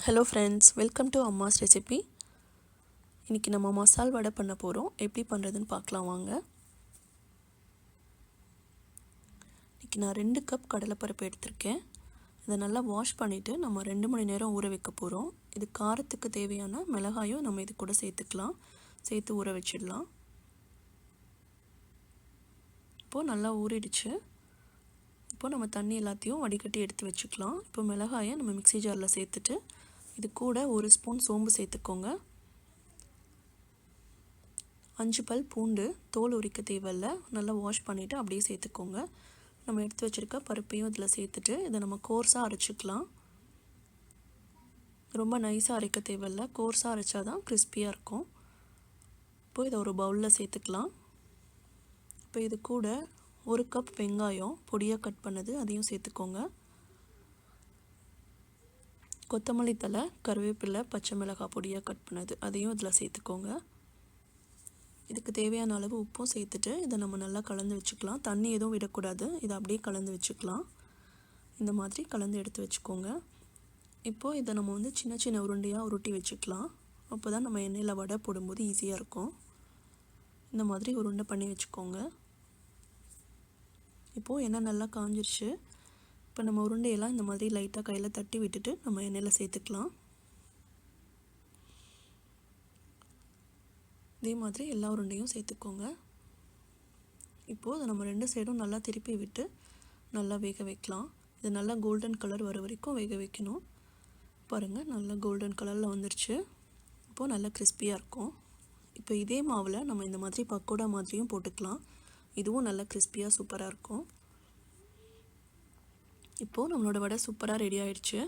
Hello friends, welcome to அம்மாஸ் recipe. இன்றைக்கி நம்ம மசால் வடை பண்ண போகிறோம். எப்படி பண்ணுறதுன்னு பார்க்கலாம் வாங்க. இன்றைக்கி நான் 2 கப் கடலைப்பருப்பு எடுத்திருக்கேன். இதை நல்லா வாஷ் பண்ணிவிட்டு நம்ம 2 மணி நேரம் ஊற வைக்க போகிறோம். இது காரத்துக்கு தேவையான மிளகாயும் நம்ம இது கூட சேர்த்துக்கலாம். சேர்த்து ஊற வச்சிடலாம். இப்போது நல்லா ஊறிடுச்சு. இப்போ நம்ம தண்ணி எல்லாத்தையும் வடிகட்டி எடுத்து வச்சுக்கலாம். இப்போ மிளகாயை நம்ம மிக்ஸி ஜாரில் சேர்த்துட்டு இது கூட 1 ஸ்பூன் சோம்பு சேர்த்துக்கோங்க. 5 பல் பூண்டு, தோல் உரிக்க தேவையில்ல, நல்லா வாஷ் பண்ணிவிட்டு அப்படியே சேர்த்துக்கோங்க. நம்ம எடுத்து வச்சுருக்க பருப்பையும் இதில் சேர்த்துட்டு இதை நம்ம கோர்ஸாக அரைச்சிக்கலாம். ரொம்ப நைஸாக அரைக்க தேவையில்ல, கோர்ஸாக அரைச்சா தான் கிறிஸ்பியாக இருக்கும். இப்போ இதை ஒரு பவுலில் சேர்த்துக்கலாம். இப்போ இது கூட 1 கப் வெங்காயம் பொடியாக கட் பண்ணது அதையும் சேர்த்துக்கோங்க. கொத்தமல்லி தழை, கருவேப்பிலை, பச்சை மிளகாய் பொடியாக கட் பண்ணது அதையும் இதில் சேர்த்துக்கோங்க. இதுக்கு தேவையான அளவு உப்பும் சேர்த்துட்டு இதை நம்ம நல்லா கலந்து வச்சுக்கலாம். தண்ணி எதுவும் விடக்கூடாது, இதை அப்படியே கலந்து வச்சுக்கலாம். இந்த மாதிரி கலந்து எடுத்து வச்சுக்கோங்க. இப்போது இதை நம்ம சின்ன சின்ன உருண்டையாக உருட்டி வச்சுக்கலாம். அப்போ தான் நம்ம எண்ணெயில் வடை போடும்போது ஈஸியாக இருக்கும். இந்த மாதிரி உருண்டை பண்ணி வச்சுக்கோங்க. இப்போது எண்ணெய் நல்லா காஞ்சிருச்சு. இப்போ நம்ம உருண்டையெல்லாம் இந்த மாதிரி லைட்டாக கையில் தட்டி விட்டுட்டு நம்ம எண்ணெயில் சேர்த்துக்கலாம். இதே மாதிரி எல்லா உருண்டையும் சேர்த்துக்கோங்க. இப்போது நம்ம 2 சைடும் நல்லா திருப்பி விட்டு நல்லா வேக வைக்கலாம். இது நல்லா கோல்டன் கலர் வர வரைக்கும் வேக வைக்கணும். பாருங்கள், நல்லா கோல்டன் கலரில் வந்துருச்சு. இப்போது நல்லா கிறிஸ்பியாக இருக்கும். இப்போ இதே மாவில் நம்ம இந்த மாதிரி பக்கோடா மாதிரியும் போட்டுக்கலாம். இதுவும் நல்லா கிறிஸ்பியாக சூப்பராக இருக்கும். இப்போது நம்மளோட வடை சூப்பராக ரெடி ஆகிடுச்சு.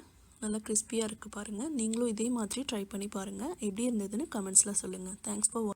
நல்லா கிறிஸ்பியாக இருக்குது பாருங்கள். நீங்களும் இதே மாதிரி ட்ரை பண்ணி பாருங்கள். எப்படி இருந்ததுன்னு கமெண்ட்ஸில் சொல்லுங்கள். Thanks for